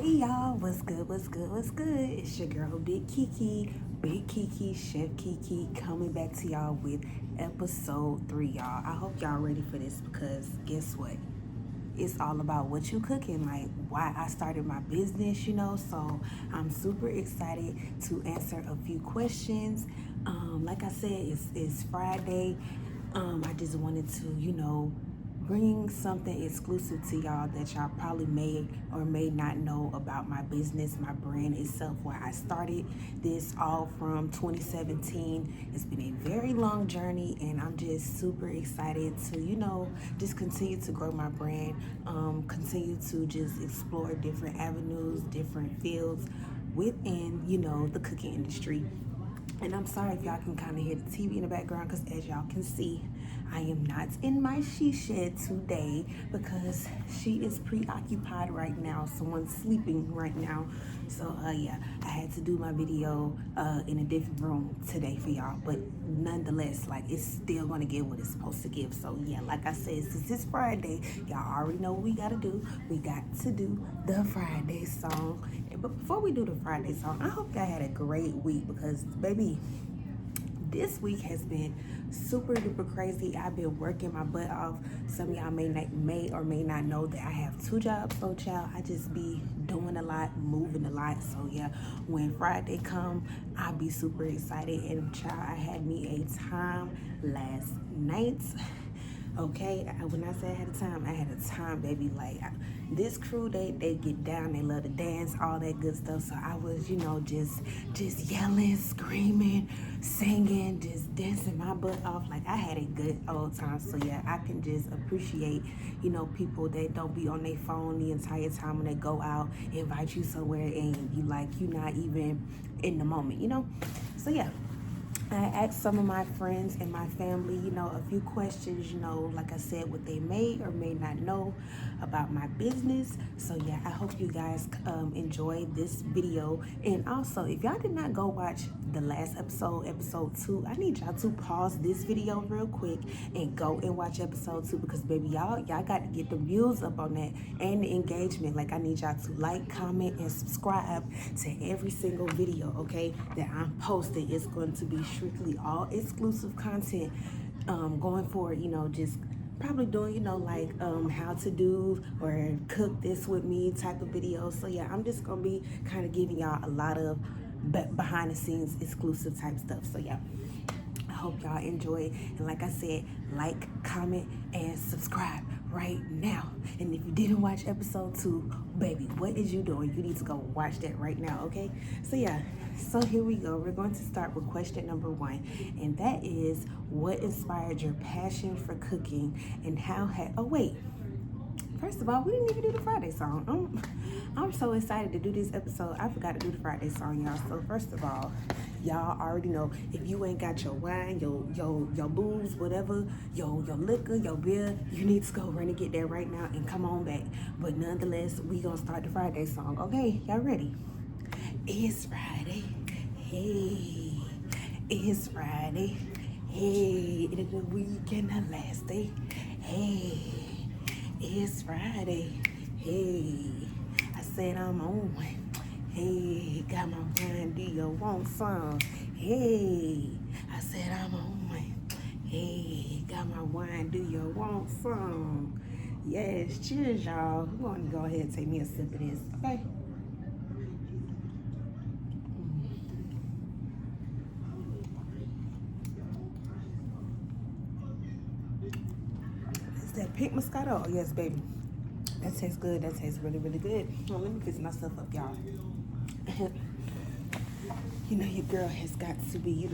Hey y'all, what's good, what's good, what's good? It's your girl Big Kiki, Chef Kiki, coming back to y'all with episode 3, y'all. I hope y'all ready for this because guess what? It's all about what you cooking, like why I started my business, so I'm super excited to answer a few questions. Like I said, it's Friday. I just wanted to, bring something exclusive to y'all that y'all probably may or may not know about my business, my brand itself, where I started this all from 2017. It's been a very long journey, and I'm just super excited to, just continue to grow my brand, continue to just explore different avenues, different fields within, the cooking industry. And I'm sorry if y'all can kind of hear the TV in the background because as y'all can see, I am not in my she shed today because she is preoccupied right now. Someone's sleeping right now. So yeah, I had to do my video in a different room today for y'all. But nonetheless, like it's still gonna give what it's supposed to give. So yeah, like I said, since it's Friday, y'all already know what we gotta do. We got to do the Friday song. But before we do the Friday song, I hope y'all had a great week because baby, this week has been super duper crazy. I've been working my butt off. Some of y'all may or may not know that I have 2 jobs. So child, I just be doing a lot, moving a lot. So yeah, when Friday come, I'll be super excited. And child, I had me a time last night. Okay, when I say I had a time, baby. Like this crew, they get down, they love to dance, all that good stuff. So I was, just yelling, screaming, singing, just dancing my butt off. Like I had a good old time. So yeah, I can just appreciate, people that don't be on their phone the entire time when they go out, invite you somewhere, and you not even in the moment, So yeah. I asked some of my friends and my family, a few questions, like I said, what they may or may not know about my business. So yeah, I hope you guys enjoy this video. And also, if y'all did not go watch the last episode 2, I need y'all to pause this video real quick and go and watch episode 2 because baby, y'all got to get the views up on that and the engagement. Like I need y'all to like, comment, and subscribe to every single video, okay, that I'm posting. It's going to be strictly all exclusive content going forward, just probably doing, like how to do or cook this with me type of videos. So yeah, I'm just gonna be kind of giving y'all a lot of behind the scenes exclusive type stuff. So yeah, I hope y'all enjoy it. And like I said, like, comment, and subscribe right now. And if you didn't watch episode 2, baby, what is you doing? You need to go watch that right now, okay? So yeah, so here we go. We're going to start with question number 1. And that is, what inspired your passion for cooking and how had, oh wait, first of all, we didn't even do the Friday song. I'm so excited to do this episode. I forgot to do the Friday song, y'all. So first of all, y'all already know, if you ain't got your wine, your booze, whatever, your liquor, your beer, you need to go run and get that right now and come on back. But nonetheless, we gonna start the Friday song. Okay, y'all ready? It's Friday. Hey, it's Friday. Hey, it's the weekend, the last day. Hey, it's Friday. Hey, I said I'm on one. Hey, got my wine, do you want some? Hey, I said I'm on one. Hey, got my wine, do you want some? Yes, cheers, y'all. I'm going to go ahead and take me a sip of this, okay? Is that pink Moscato? Oh, yes, baby. That tastes good. That tastes really, really good. Well, let me fix myself up, y'all. Your girl has got to be,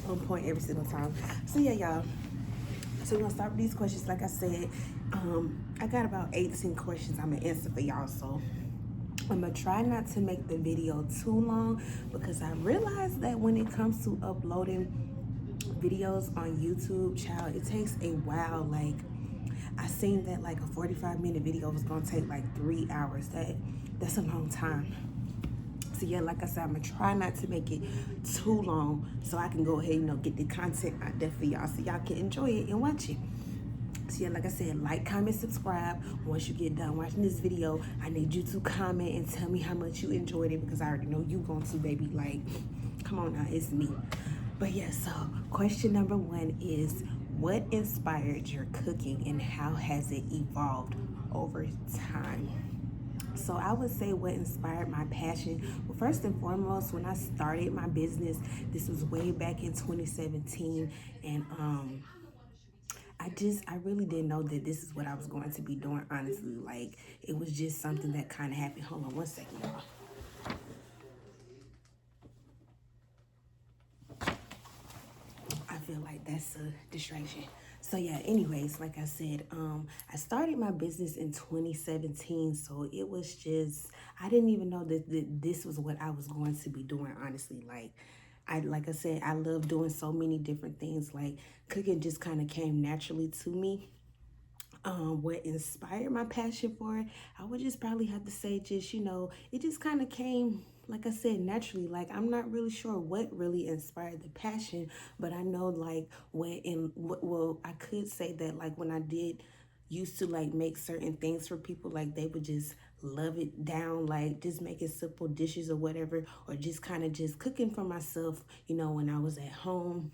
on point every single time. So yeah, y'all. So we're gonna start with these questions. Like I said, I got about 18 questions I'm gonna answer for y'all. So I'm gonna try not to make the video too long because I realized that when it comes to uploading videos on YouTube, child, it takes a while. Like I seen that like a 45-minute video was gonna take like 3 hours. That's a long time. So yeah, like I said, I'm gonna try not to make it too long so I can go ahead, get the content out there for y'all so y'all can enjoy it and watch it. So yeah, like I said, like, comment, subscribe. Once you get done watching this video, I need you to comment and tell me how much you enjoyed it, because I already know you going to, baby. Like, come on now, it's me. But yeah, so question number 1 is, what inspired your cooking and how has it evolved over time? So I would say what inspired my passion. Well, first and foremost, when I started my business, this was way back in 2017, and I really didn't know that this is what I was going to be doing, honestly. Like, it was just something that kind of happened. Hold on one second, y'all. I feel like that's a distraction. So yeah, anyways, like I said, I started my business in 2017. So it was just, I didn't even know that this was what I was going to be doing, honestly. Like I said, I love doing so many different things. Like, cooking just kind of came naturally to me. What inspired my passion for it, I would just probably have to say, just, it just kind of came, like I said, naturally. Like, I'm not really sure what really inspired the passion, but I know, like, well, I could say that, like, when I did used to, like, make certain things for people, like, they would just love it down, like, just making simple dishes or whatever, or just kind of just cooking for myself, when I was at home,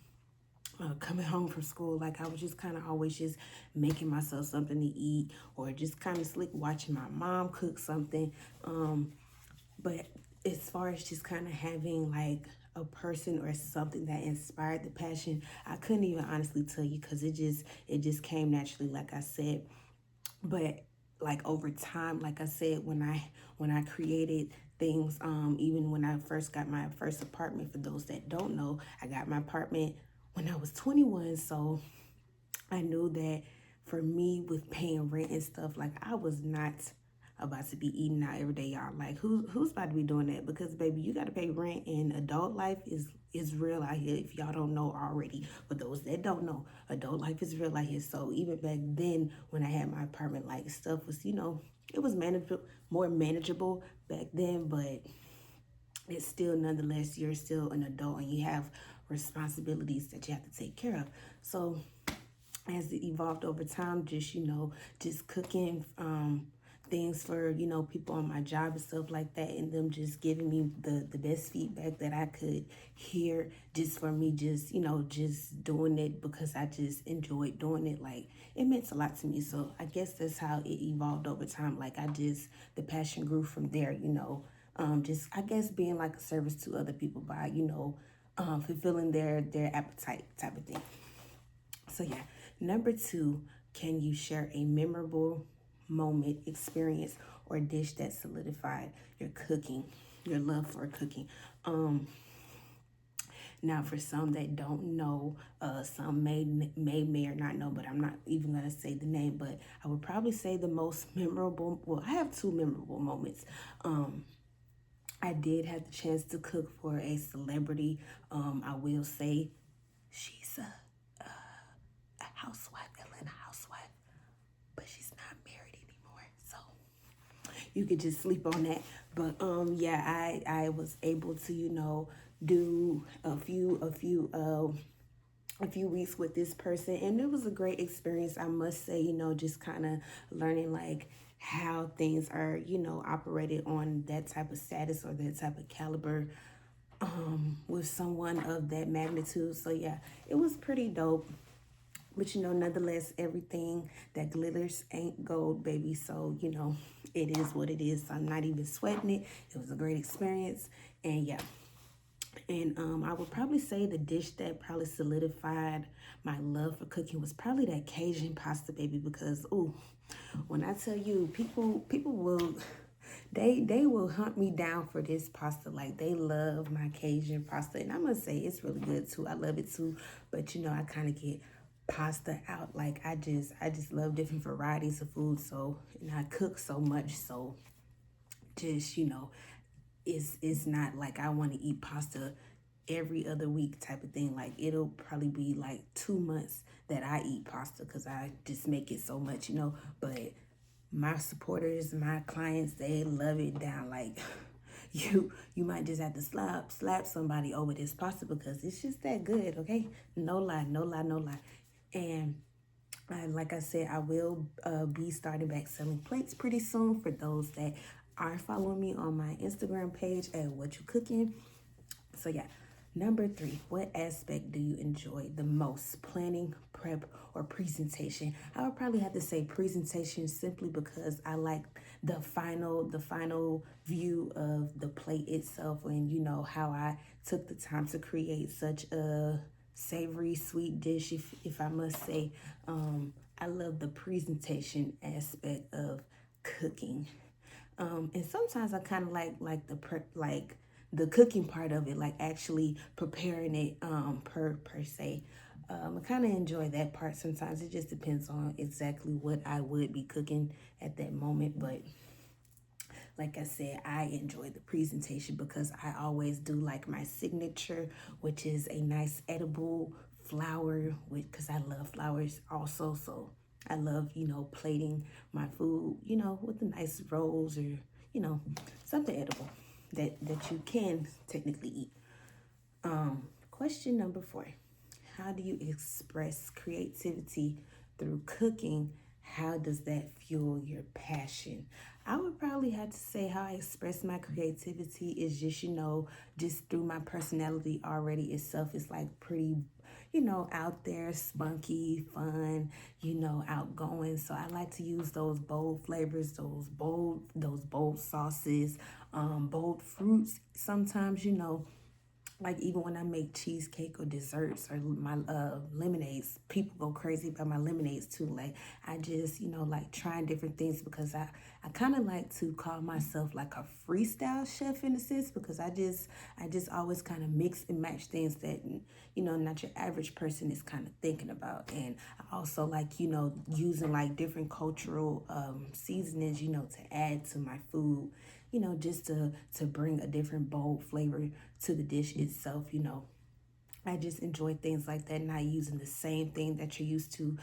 coming home from school. Like, I was just kind of always just making myself something to eat, or just kind of slick watching my mom cook something. But as far as just kind of having, like, a person or something that inspired the passion, I couldn't even honestly tell you, because it just came naturally, like I said. But, like, over time, like I said, when I created things, even when I first got my first apartment, for those that don't know, I got my apartment when I was 21. So I knew that for me, with paying rent and stuff, like, I was not about to be eating out every day, y'all. Like, who's about to be doing that? Because, baby, you got to pay rent, and adult life is real out here. If y'all don't know already, for those that don't know, adult life is real out here. So even back then, when I had my apartment, like, stuff was, it was manageable, more manageable back then, but it's still, nonetheless, you're still an adult and you have responsibilities that you have to take care of. So as it evolved over time, just cooking things for, people on my job and stuff like that, and them just giving me the best feedback that I could hear, just for me, just doing it because I just enjoyed doing it. Like, it meant a lot to me. So I guess that's how it evolved over time. Like, the passion grew from there, just, I guess, being like a service to other people by, fulfilling their appetite, type of thing. So yeah, number 2, can you share a memorable moment, experience, or dish that solidified your love for cooking? Now, for some that don't know, some may or not know, but I'm not even gonna say the name. But I would probably say the most memorable. Well, I have 2 memorable moments. I did have the chance to cook for a celebrity. I will say she's a housewife, Atlanta housewife, but she's not married anymore. So you could just sleep on that. But yeah, I was able to, do a few weeks with this person, and it was a great experience, I must say. Just kind of learning, like, how things are, operated on that type of status or that type of caliber, with someone of that magnitude. So yeah, it was pretty dope. But, nonetheless, everything that glitters ain't gold, baby. So, it is what it is. So I'm not even sweating it. It was a great experience. And yeah. And I would probably say the dish that probably solidified my love for cooking was probably that Cajun pasta, baby. Because, ooh, when I tell you, people will, they will hunt me down for this pasta. Like, they love my Cajun pasta, and I must say it's really good too. I love it too. But, I kind of get pasta out. Like, I just love different varieties of food. So, and I cook so much, so just, it's not like I want to eat pasta every other week type of thing. Like, it'll probably be like 2 months that I eat pasta, because I just make it so much, but my supporters, my clients, they love it down. Like, you might just have to slap somebody over this pasta, because it's just that good. Okay, no lie, no lie, no lie. And Like I said, I will be starting back selling plates pretty soon for those that are following me on my Instagram page at WhatchuCookin. So yeah, number three, what aspect do you enjoy the most? Planning, prep, or presentation? I would probably have to say presentation simply because I like the final view of the plate itself, and you know how I took the time to create such a savory sweet dish, if I must say. I love the presentation aspect of cooking. And sometimes I kind of like the prep, like the cooking part of it, like actually preparing it per se. I kind of enjoy that part. Sometimes it just depends on exactly what I would be cooking at that moment. But like I said, I enjoy the presentation because I always do like my signature, which is a nice edible flower, with because I love flowers also. So I love, plating my food, with a nice rose or, something edible that you can technically eat. Question number four. How do you express creativity through cooking? How does that fuel your passion? I would probably have to say how I express my creativity is just, just through my personality already itself. It's like pretty, out there, spunky, fun, outgoing. So I like to use those bold flavors, those bold sauces, bold fruits. Sometimes, like even when I make cheesecake or desserts or my lemonades, people go crazy about my lemonades too. Like I just, like trying different things because I kind of like to call myself like a freestyle chef in a sense because I just always kind of mix and match things that, not your average person is kind of thinking about. And I also like, using like different cultural seasonings, to add to my food, just to bring a different bold flavor to the dish itself. I just enjoy things like that, not using the same thing that you're used to,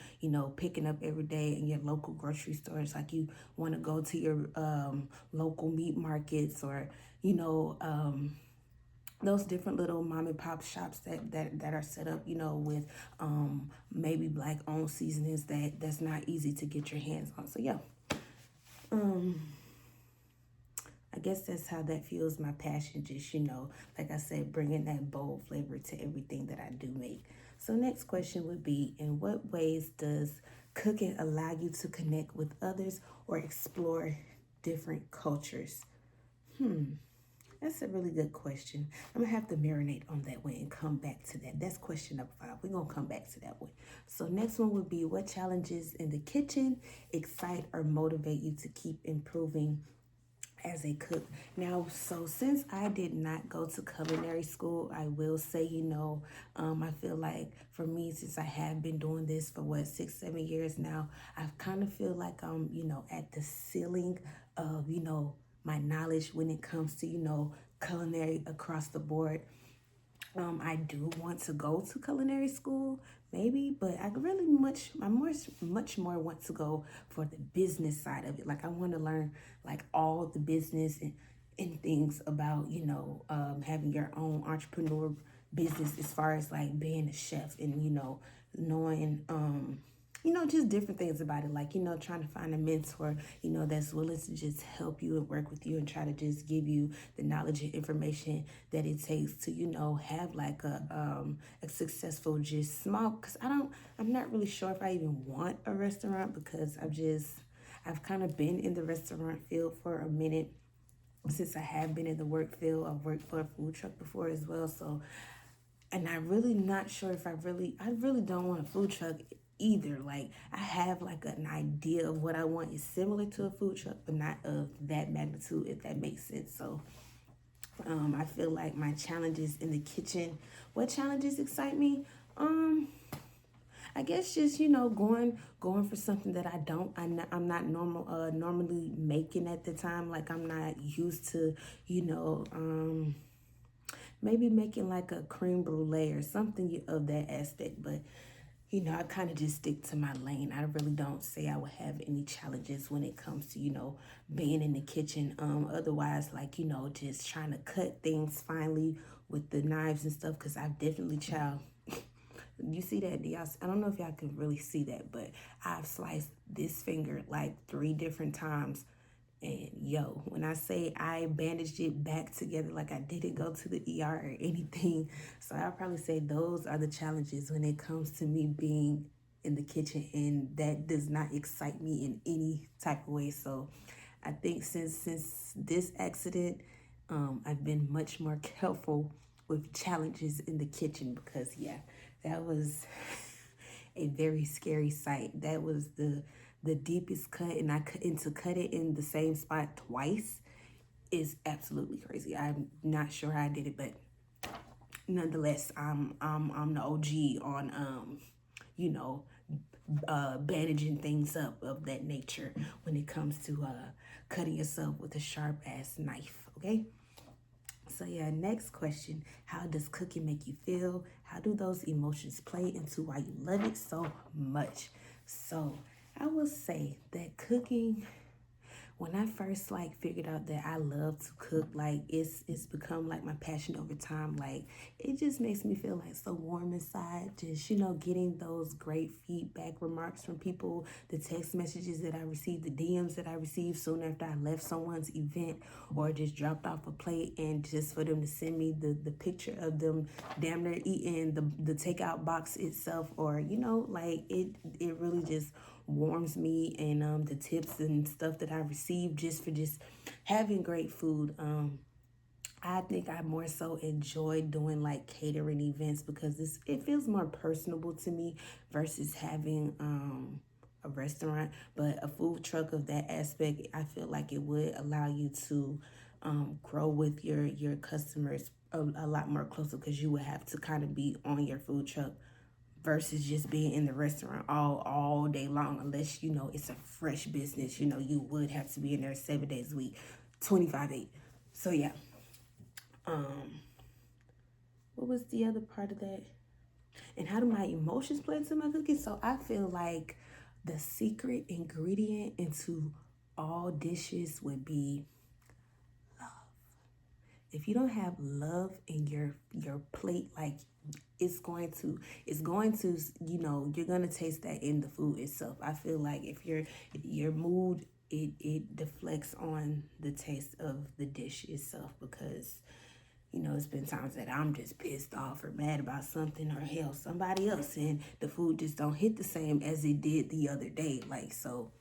picking up every day in your local grocery stores. Like you want to go to your local meat markets or, those different little mom and pop shops that are set up, with maybe black owned seasonings that's not easy to get your hands on. So yeah, I guess that's how that fuels my passion. Just, like I said, bringing that bold flavor to everything that I do make. So, next question would be, in what ways does cooking allow you to connect with others or explore different cultures? That's a really good question. I'm gonna have to marinate on that one and come back to that. That's question number 5. We're gonna come back to that one. So next one would be, what challenges in the kitchen excite or motivate you to keep improving as a cook? Now, so since I did not go to culinary school, I will say, I feel like for me, since I have been doing this for 6, 7 years now, I kind of feel like I'm, at the ceiling of, my knowledge when it comes to, culinary across the board. I do want to go to culinary school, maybe, but I much more want to go for the business side of it. Like I want to learn like all the business and things about, having your own entrepreneur business as far as like being a chef and, knowing, just different things about it. Like, trying to find a mentor, that's willing to just help you and work with you and try to just give you the knowledge and information that it takes to, have like a successful, just small, because I'm not really sure if I even want a restaurant because I've kind of been in the restaurant field for a minute since I have been in the work field. I've worked for a food truck before as well. So, and I really not sure if I really don't want a food truck either. Like I have like an idea of what I want is similar to a food truck, but not of that magnitude, if that makes sense. So I feel like my challenges in the kitchen, what challenges excite me? I guess just going for something that I'm not normally making at the time. Like I'm not used to, maybe making like a creme brulee or something of that aspect. But I kind of just stick to my lane. I really don't say I would have any challenges when it comes to, being in the kitchen. Otherwise, like, just trying to cut things finely with the knives and stuff, because I've definitely You see that? I don't know if y'all can really see that, but I've sliced this finger like 3 different times. And yo, when I say I bandaged it back together, like I didn't go to the ER or anything. So I'll probably say those are the challenges when it comes to me being in the kitchen, and that does not excite me in any type of way. So I think since this accident, I've been much more careful with challenges in the kitchen, because yeah, that was a very scary sight. That was the deepest cut, and to cut it in the same spot twice is absolutely crazy. I'm not sure how I did it, but nonetheless, I'm the OG on you know bandaging things up of that nature when it comes to cutting yourself with a sharp ass knife. Okay. So yeah, next question. How does cooking make you feel? How do those emotions play into why you love it so much? So I will say that cooking, when I first like figured out that I love to cook, like it's become like my passion over time. Like it just makes me feel like so warm inside. Just getting those great feedback remarks from people, the text messages that I received, the DMs that I received soon after I left someone's event or just dropped off a plate, and just for them to send me the picture of them damn near eating the takeout box itself, or like it really just warms me. And the tips and stuff that I received just for just having great food. I think I more so enjoy doing like catering events, because it feels more personable to me versus having a restaurant. But a food truck of that aspect, I feel like it would allow you to grow with your customers a lot more closer, because you would have to kind of be on your food truck versus just being in the restaurant all day long, unless it's a fresh business. You would have to be in there 7 days a week, 25/8. So yeah. What was the other part of that? And how do my emotions play into my cooking? So I feel like the secret ingredient into all dishes would be, if you don't have love in your plate, like it's going to you're going to taste that in the food itself. I feel like if your mood, it deflects on the taste of the dish itself, because it's been times that I'm just pissed off or mad about something, or hell, somebody else, and the food just don't hit the same as it did the other day. Like, so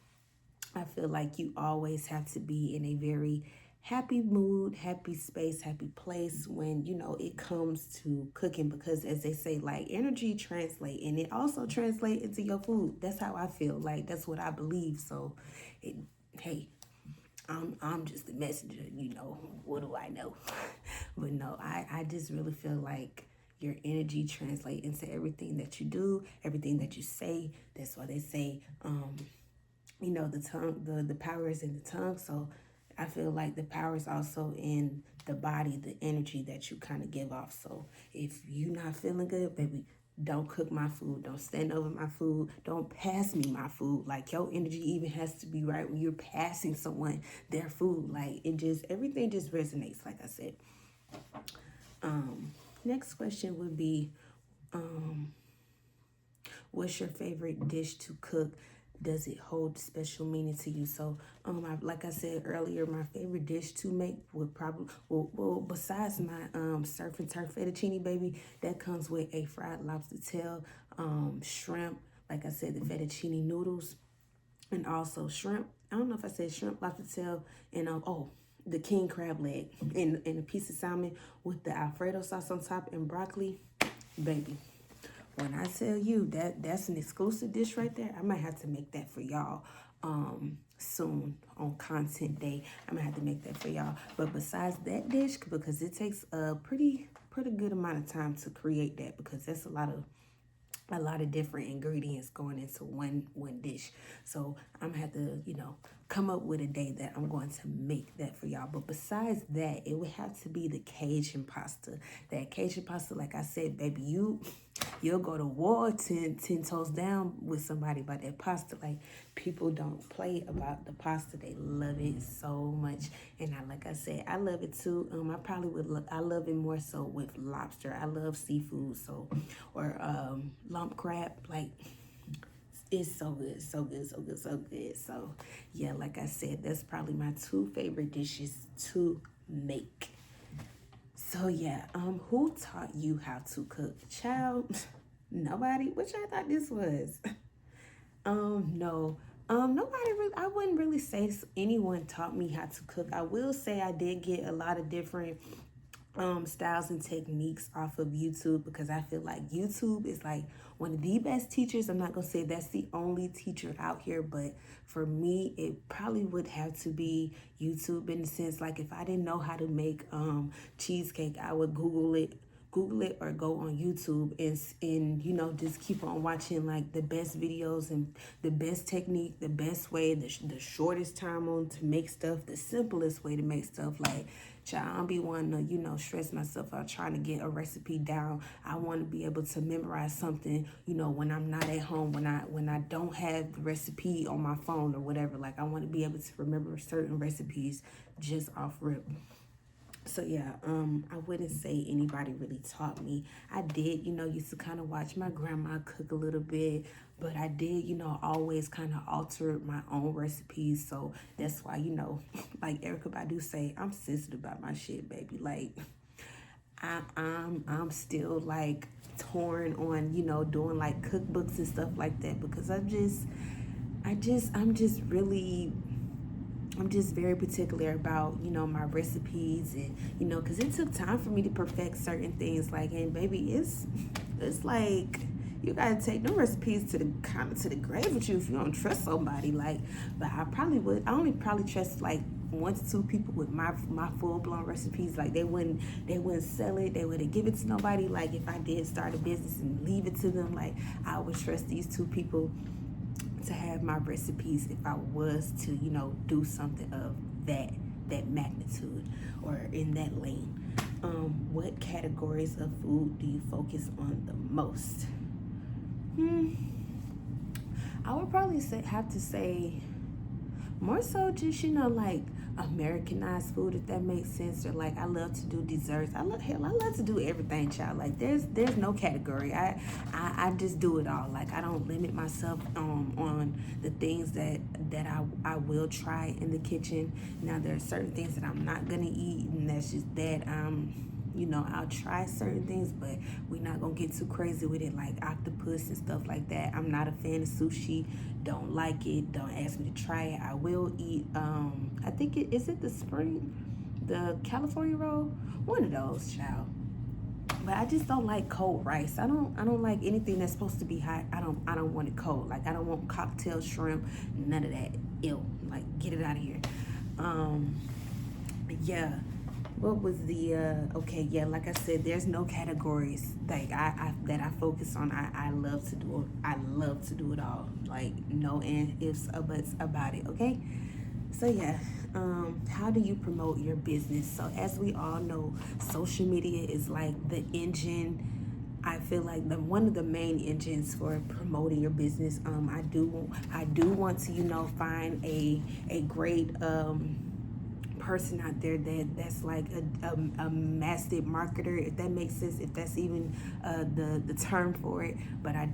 I feel like you always have to be in a very happy mood, happy space, happy place when it comes to cooking, because as they say, like, energy translate, and it also translate into your food. That's how I feel. Like, that's what I believe. So hey, I'm just a messenger, what do I know? But no, I just really feel like your energy translate into everything that you do, everything that you say. That's why they say the tongue, the power is in the tongue. So I feel like the power is also in the body, the energy that you kind of give off. So if you're not feeling good, baby, don't cook my food. Don't stand over my food. Don't pass me my food. Like, your energy even has to be right when you're passing someone their food. Like, everything just resonates, like I said. Next question would be, what's your favorite dish to cook? Does it hold special meaning to you? So, like I said earlier, my favorite dish to make would probably, well, besides my surf and turf fettuccine, baby, that comes with a fried lobster tail, shrimp, like I said, the fettuccine noodles, and also shrimp. I don't know if I said shrimp, lobster tail, and the king crab leg, and a piece of salmon with the Alfredo sauce on top, and broccoli, baby. When I tell you that that's an exclusive dish right there, I might have to make that for y'all soon on content day. I'm gonna have to make that for y'all. But besides that dish, because it takes a pretty good amount of time to create that, because that's a lot of different ingredients going into one dish. So I'm gonna have to come up with a day that I'm going to make that for y'all. But besides that, it would have to be the Cajun pasta. That Cajun pasta, like I said, baby, you'll go to war 10 toes down with somebody about that pasta. Like, people don't play about the pasta. They love it so much. And like I said, I love it too. I probably would I love it more so with lobster. I love seafood, so, or lump crab. Like, it's so good, so good, so good, so good. So yeah, like I said, that's probably my two favorite dishes to make. So yeah, who taught you how to cook? Child, nobody. Which I thought this was. No. Nobody really, I wouldn't really say anyone taught me how to cook. I will say I did get a lot of different styles and techniques off of YouTube, because I feel like YouTube is like one of the best teachers. I'm not gonna say that's the only teacher out here, but for me, it probably would have to be YouTube, in the sense like if I didn't know how to make cheesecake, I would Google it or go on YouTube and you know, just keep on watching like the best videos and the best technique, the best way, the shortest time on to make stuff, the simplest way to make stuff. Like, child, I don't be wanting to, you know, stress myself out trying to get a recipe down. I want to be able to memorize something, you know, when I'm not at home, when I don't have the recipe on my phone or whatever. Like, I want to be able to remember certain recipes just off rip. So yeah, I wouldn't say anybody really taught me. I did, you know, used to kind of watch my grandma cook a little bit, but I did, you know, always kind of alter my own recipes. So that's why, you know, like Erica Badu say, I'm sensitive about my shit, baby. Like, I'm still like torn on, you know, doing like cookbooks and stuff like that, because I'm just very particular about, you know, my recipes, and, you know, because it took time for me to perfect certain things. Like, and baby, it's like, you gotta take them recipes to the grave with you if you don't trust somebody. Like, but I only probably trust like 1 to 2 people with my full-blown recipes. Like, they wouldn't sell it, they wouldn't give it to nobody. Like, if I did start a business and leave it to them, like, I would trust these 2 people to have my recipes if I was to, you know, do something of that magnitude or in that lane. What categories of food do you focus on the most? I would probably have to say more so just, you know, like Americanized food, if that makes sense. Or like, I love to do desserts. I love to do everything, child. Like, there's no category. I just do it all. Like, I don't limit myself on the things that I will try in the kitchen. Now, there are certain things that I'm not gonna eat, and that's just that. You know, I'll try certain things, but we're not gonna get too crazy with it, like octopus and stuff like that. I'm not a fan of sushi. Don't like it. Don't ask me to try it. I will eat, I think is it the California roll? One of those, child. But I just don't like cold rice. I don't like anything that's supposed to be hot. I don't want it cold. Like, I don't want cocktail shrimp, none of that. Ew. Like, get it out of here. Yeah. What was the okay, yeah, like I said, there's no categories like I that I focus on. I love to do it all. Like, no ifs or buts about it, okay? So yeah, how do you promote your business? So as we all know, social media is like the engine. I feel like one of the main engines for promoting your business. I do want to, you know, find a great person out there that's like a massive marketer, if that makes sense, if that's even the term for it. But I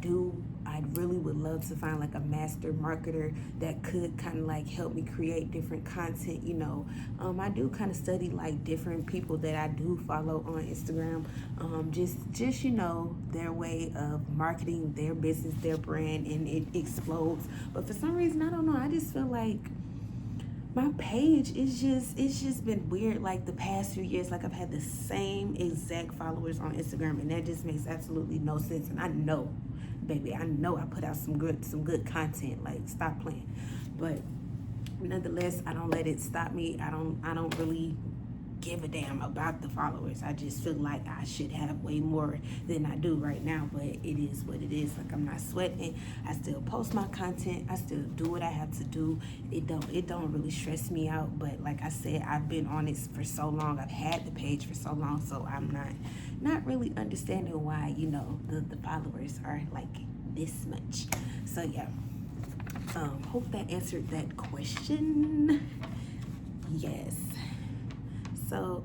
really would love to find like a master marketer that could kind of like help me create different content, you know. I do kind of study like different people that I do follow on Instagram, just you know, their way of marketing their business, their brand, and it explodes. But for some reason, I don't know, I just feel like my page it's just been weird like the past few years. Like, I've had the same exact followers on Instagram, and that just makes absolutely no sense. And I know, baby, I put out some good content. Like, stop playing. But nonetheless, I don't let it stop me. I don't really give a damn about the followers. I just feel like I should have way more than I do right now, but it is what it is. Like, I'm not sweating. I still post my content. I still do what I have to do. It don't really stress me out, but like I said, I've been on it for so long. I've had the page for so long, so I'm not really understanding why, you know, the followers are like this much. So yeah, hope that answered that question. Yes. So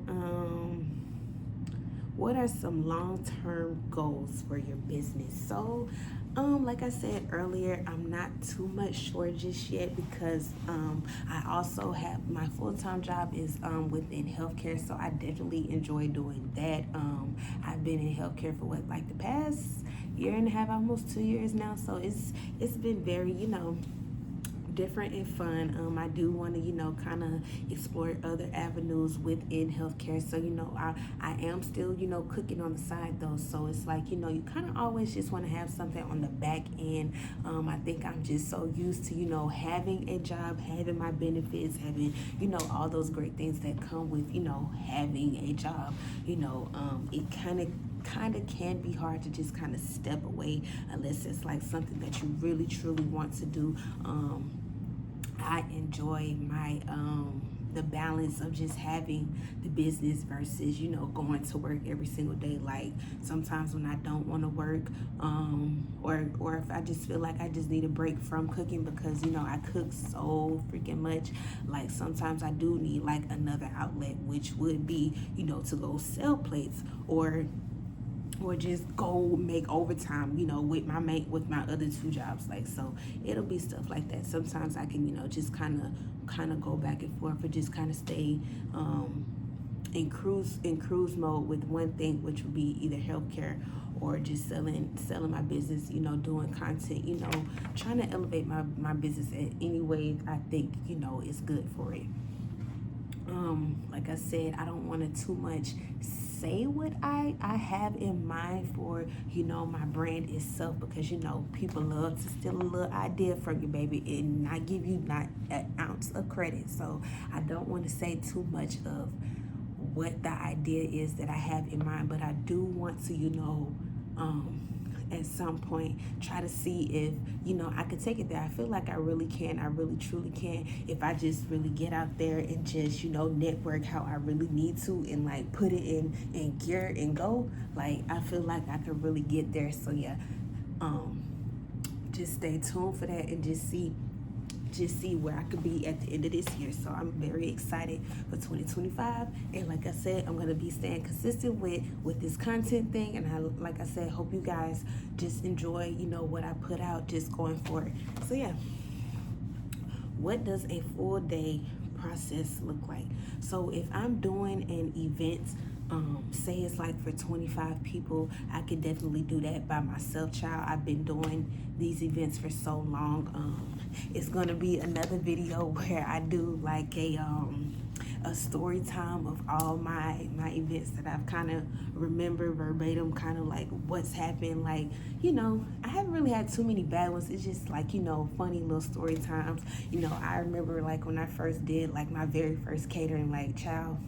what are some long-term goals for your business? So like I said earlier, I'm not too much sure just yet, because I also have my full-time job is within healthcare, so I definitely enjoy doing that. I've been in healthcare for what, like the past year and a half, almost 2 years now, so it's been very, you know, different and fun. I do want to, you know, kind of explore other avenues within healthcare. So, you know, I am still, you know, cooking on the side though. So it's like, you know, you kind of always just want to have something on the back end. I think I'm just so used to, you know, having a job, having my benefits, having, you know, all those great things that come with, you know, having a job. You know, it kind of can be hard to just kind of step away unless it's like something that you really truly want to do. I enjoy my the balance of just having the business versus, you know, going to work every single day. Like sometimes when I don't want to work, or if I just feel like I just need a break from cooking, because, you know, I cook so freaking much. Like sometimes I do need like another outlet, which would be, you know, to go sell plates or just go make overtime, you know, with my other two jobs. Like, so it'll be stuff like that. Sometimes I can, you know, just kind of go back and forth, or just kind of stay in cruise mode with one thing, which would be either healthcare or just selling my business, you know, doing content, you know, trying to elevate my business in any way I think, you know, is good for it. Like I said, I don't want to too much say what I have in mind for, you know, my brand itself, because, you know, people love to steal a little idea from you, baby, and not give you not an ounce of credit. So I don't want to say too much of what the idea is that I have in mind, but I do want to, you know, at some point try to see if, you know, I could take it there. I feel like I really can. I really truly can, if I just really get out there and just, you know, network how I really need to, and like put it in gear and go. Like I feel like I could really get there. So yeah, just stay tuned for that and just see where I could be at the end of this year. So I'm very excited for 2025, and like I said, I'm gonna be staying consistent with this content thing, and I, like I said, hope you guys just enjoy, you know, what I put out just going forward. So yeah, what does a full day process look like? So if I'm doing an event, say it's like for 25 people, I could definitely do that by myself, child. I've been doing these events for so long. It's gonna be another video where I do like a story time of all my events that I've kind of remember verbatim, kind of like what's happened. Like, you know, I haven't really had too many bad ones. It's just like, you know, funny little story times. You know, I remember like when I first did like my very first catering, like, child,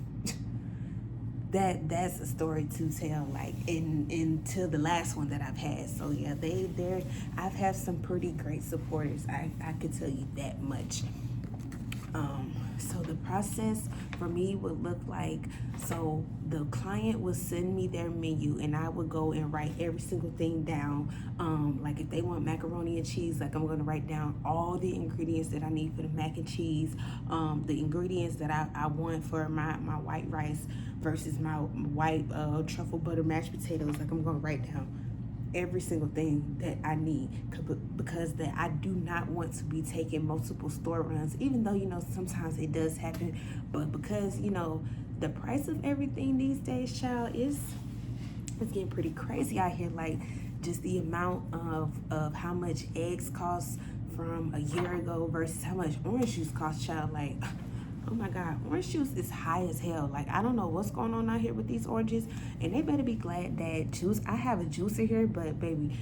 that's a story to tell, like into the last one that I've had. So yeah, I've had some pretty great supporters. I could tell you that much. So the process for me would look like, so the client would send me their menu, and I would go and write every single thing down. Like if they want macaroni and cheese, like I'm gonna write down all the ingredients that I need for the mac and cheese, the ingredients that I want for my white rice versus my white truffle butter mashed potatoes. Like I'm gonna write down every single thing that I need, because that I do not want to be taking multiple store runs, even though, you know, sometimes it does happen. But because, you know, the price of everything these days, child, it's getting pretty crazy out here. Like just the amount of how much eggs cost from a year ago versus how much orange juice costs, child. Like, oh my God, orange juice is high as hell. Like, I don't know what's going on out here with these oranges, and they better be glad that I have a juicer here, but baby,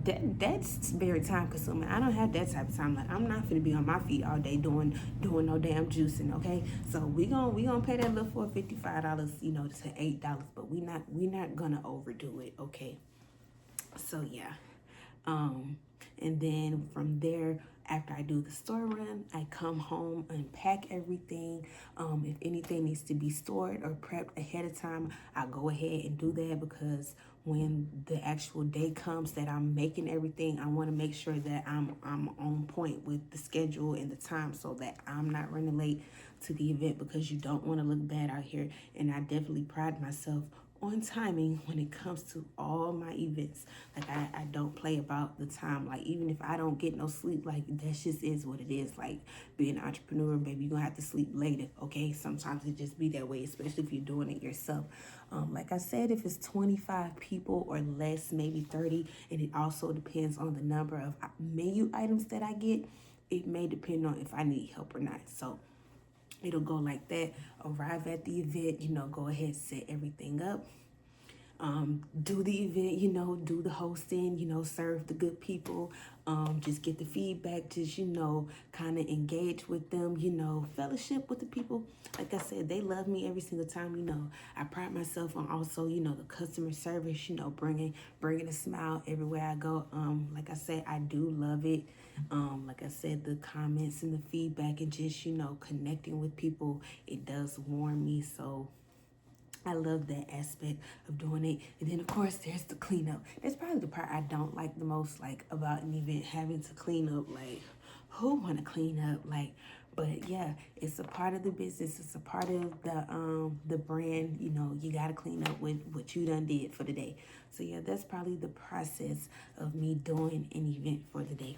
that's very time consuming. I don't have that type of time. Like, I'm not gonna be on my feet all day doing no damn juicing. Okay, so we gonna pay that little $55, to $8, but we not gonna overdo it. Okay, so yeah. Um, and then from there, after I do the store run, I come home, unpack everything. If anything needs to be stored or prepped ahead of time, I go ahead and do that, because when the actual day comes that I'm making everything, I want to make sure that I'm on point with the schedule and the time, so that I'm not running late to the event, because you don't want to look bad out here. And I definitely pride myself on timing when it comes to all my events. Like, I don't play about the time. Like, even if I don't get no sleep, like, that just is what it is. Like, being an entrepreneur, baby, you're gonna have to sleep later. Okay, sometimes it just be that way, especially if you're doing it yourself. Like I said, if it's 25 people or less, maybe 30, and it also depends on the number of menu items that I get. It may depend on if I need help or not. So it'll go like that. Arrive at the event, go ahead, set everything up. Do the event, do the hosting, serve the good people, just get the feedback, just, kind of engage with them, fellowship with the people. Like I said, they love me every single time, I pride myself on also, the customer service, bringing a smile everywhere I go. Like I said, I do love it. Like I said, the comments and the feedback and just, connecting with people, it does warm me. So I love that aspect of doing it. And then, of course, there's the cleanup. That's probably the part I don't like the most, like, about an event, having to clean up. Like, who want to clean up? Like, but yeah, it's a part of the business. It's a part of the brand. You got to clean up with what you done did for the day. So yeah, that's probably the process of me doing an event for the day.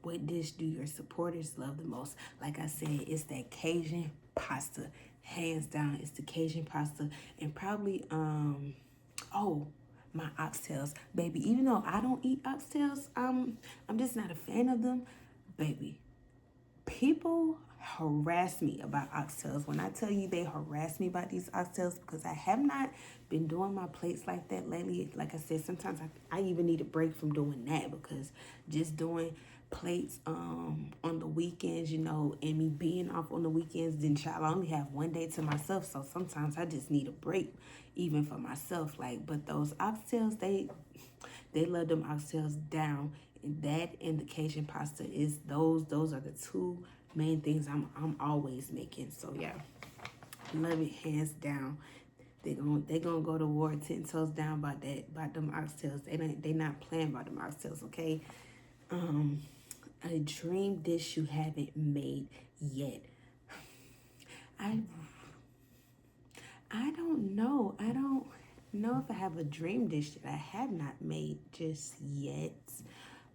What dish do your supporters love the most? Like I said, it's that Cajun pasta. Hands down, it's the Cajun pasta. And probably, oh, my oxtails. Baby, even though I don't eat oxtails, I'm just not a fan of them. Baby, people harass me about oxtails. When I tell you they harass me about these oxtails, because I have not been doing my plates like that lately. Like I said, sometimes I even need a break from doing that, because just doing plates on the weekends, and me being off on the weekends, then child, I only have one day to myself. So sometimes I just need a break even for myself. Like, but those oxtails, they love them oxtails down. And that and the Cajun pasta is those are the two main things I'm always making. So yeah, love it hands down. They gonna go to war 10 toes down about them oxtails. They not playing about them oxtails. Okay. A dream dish you haven't made yet. I don't know. I don't know if I have a dream dish that I have not made just yet.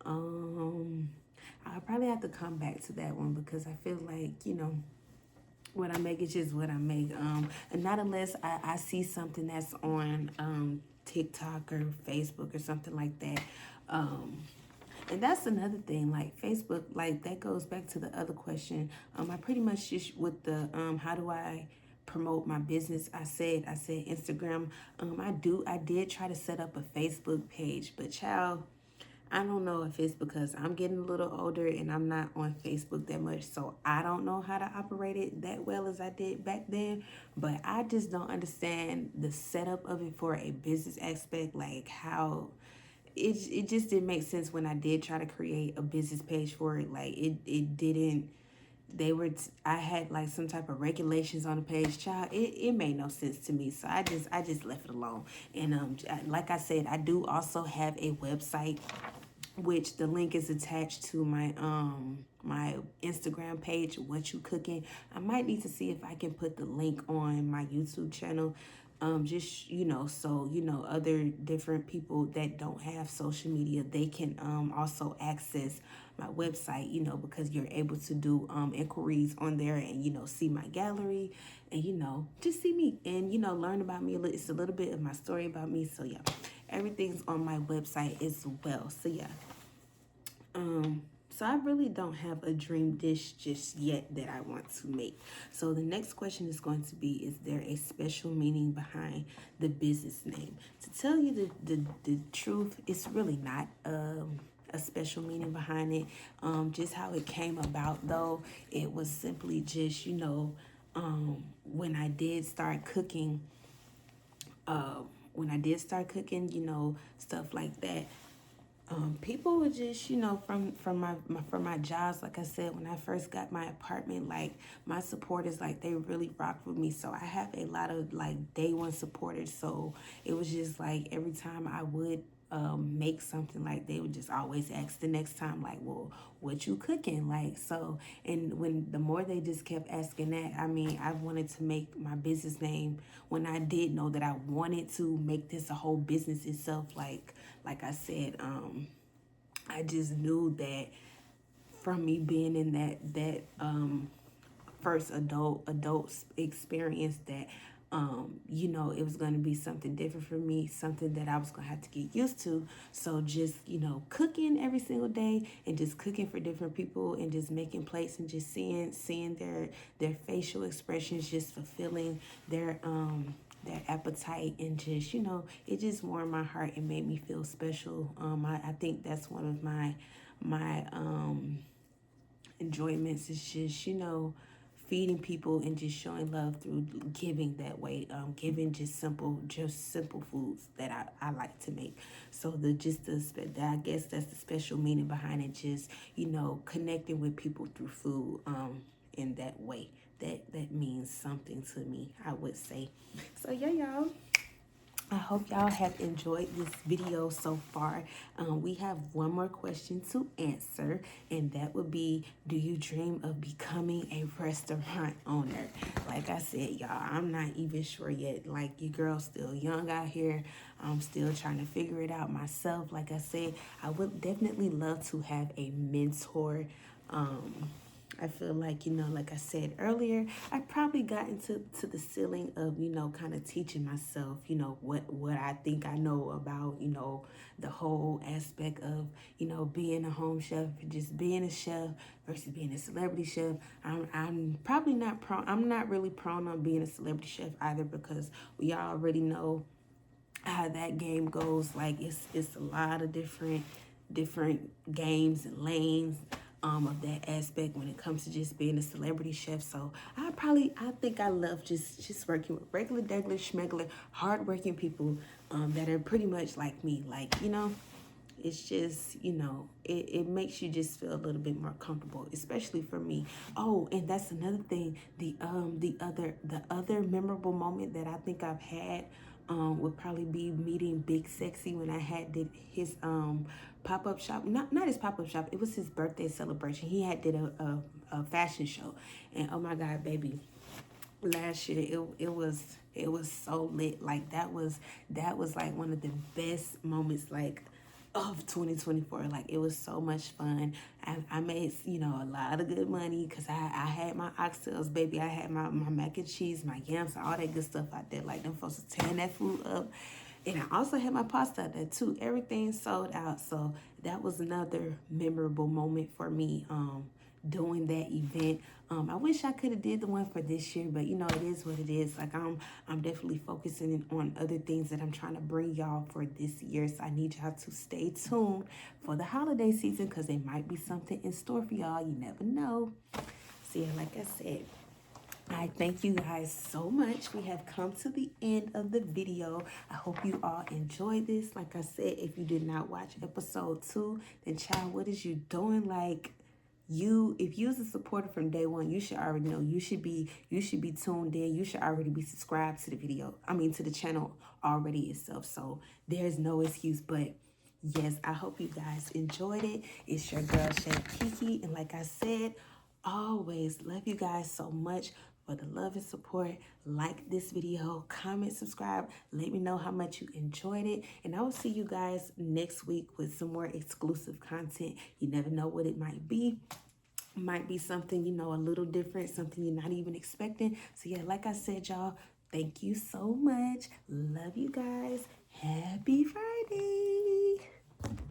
I'll probably have to come back to that one, because I feel like, what I make is just what I make. And not unless I see something that's on TikTok or Facebook or something like that. And that's another thing, like Facebook, like that goes back to the other question. I pretty much just with the how do I promote my business? I said Instagram. I did try to set up a Facebook page, but child, I don't know if it's because I'm getting a little older and I'm not on Facebook that much, so I don't know how to operate it that well as I did back then. But I just don't understand the setup of it for a business aspect, like how it just didn't make sense when I did try to create a business page for it. Like it didn't. I had like some type of regulations on the page, child. It made no sense to me, so I just left it alone. And like I said, I do also have a website, which the link is attached to my Instagram page, WhatchuCookin. I might need to see if I can put the link on my YouTube channel. Just, so, other different people that don't have social media, they can also access my website, because you're able to do inquiries on there and, see my gallery and, just see me and, learn about me. It's a little bit of my story about me. So, yeah, everything's on my website as well. So, yeah. So I really don't have a dream dish just yet that I want to make. So the next question is going to be, is there a special meaning behind the business name? To tell you the truth, it's really not a special meaning behind it. Just how it came about though, it was simply just, when I did start cooking, you know, stuff like that, people would just, from my jobs, like I said, when I first got my apartment, like my supporters, like they really rocked with me. So I have a lot of like day one supporters. So it was just like every time I would make something, like they would just always ask the next time, like, well, what you cooking? Like, so, and when the more they just kept asking that, I mean, I wanted to make my business name, when I did know that I wanted to make this a whole business itself, like I said, I just knew that from me being in that first adult experience, that it was going to be something different for me, something that I was going to have to get used to. So just, cooking every single day and just cooking for different people and just making plates and just seeing their facial expressions, just fulfilling their appetite, and just, it just warmed my heart and made me feel special. I think that's one of my enjoyments, is just, feeding people and just showing love through giving that way. Giving just simple foods that I like to make. So I guess that's the special meaning behind it. Just, connecting with people through food. In that way, that means something to me, I would say. So yeah, y'all, I hope y'all have enjoyed this video so far. We have one more question to answer, and that would be, do you dream of becoming a restaurant owner? Like I said, y'all, I'm not even sure yet. Like, your girl's still young out here. I'm still trying to figure it out myself. Like I said, I would definitely love to have a mentor. I feel like, like I said earlier, I probably got into the ceiling of, kind of teaching myself, what I think I know about, the whole aspect of, being a home chef, just being a chef versus being a celebrity chef. I'm probably not prone. I'm not really prone on being a celebrity chef either, because we already know how that game goes. Like, it's a lot of different games and lanes of that aspect when it comes to just being a celebrity chef. So I think I love just working with regular schmegular hardworking people that are pretty much like me. Like, it's just, it makes you just feel a little bit more comfortable, especially for me. Oh, and that's another thing. The other memorable moment that I think I've had would probably be meeting Big Sexy when I did his pop-up shop. Not his pop-up shop, it was his birthday celebration. He did a fashion show, and oh my God, baby, last year it was so lit. Like, that was like one of the best moments, like, of 2024. Like, it was so much fun. I made, a lot of good money, because I had my oxtails, baby. I had my mac and cheese, my yams, all that good stuff out there. Like, them folks was tearing that food up. And I also had my pasta out there too. Everything sold out. So that was another memorable moment for me, doing that event. I wish I could have did the one for this year, but it is what it is. Like, I'm definitely focusing on other things that I'm trying to bring y'all for this year. So I need y'all to stay tuned for the holiday season, because there might be something in store for y'all. You never know. So yeah, like I said, I thank you guys so much. We have come to the end of the video. I hope you all enjoyed this. Like I said, if you did not watch episode 2, then child, what is you doing? Like, if you was a supporter from day one, you should already know. You should be tuned in. You should already be subscribed to the channel already itself. So there's no excuse. But yes, I hope you guys enjoyed it. It's your girl Chef Kiki, and like I said, always love you guys so much. For the love and support, like this video, comment, subscribe, let me know how much you enjoyed it, and I will see you guys next week with some more exclusive content. You never know what it might be. Might be something, a little different, something you're not even expecting. So yeah, like I said, y'all, thank you so much. Love you guys. Happy Friday.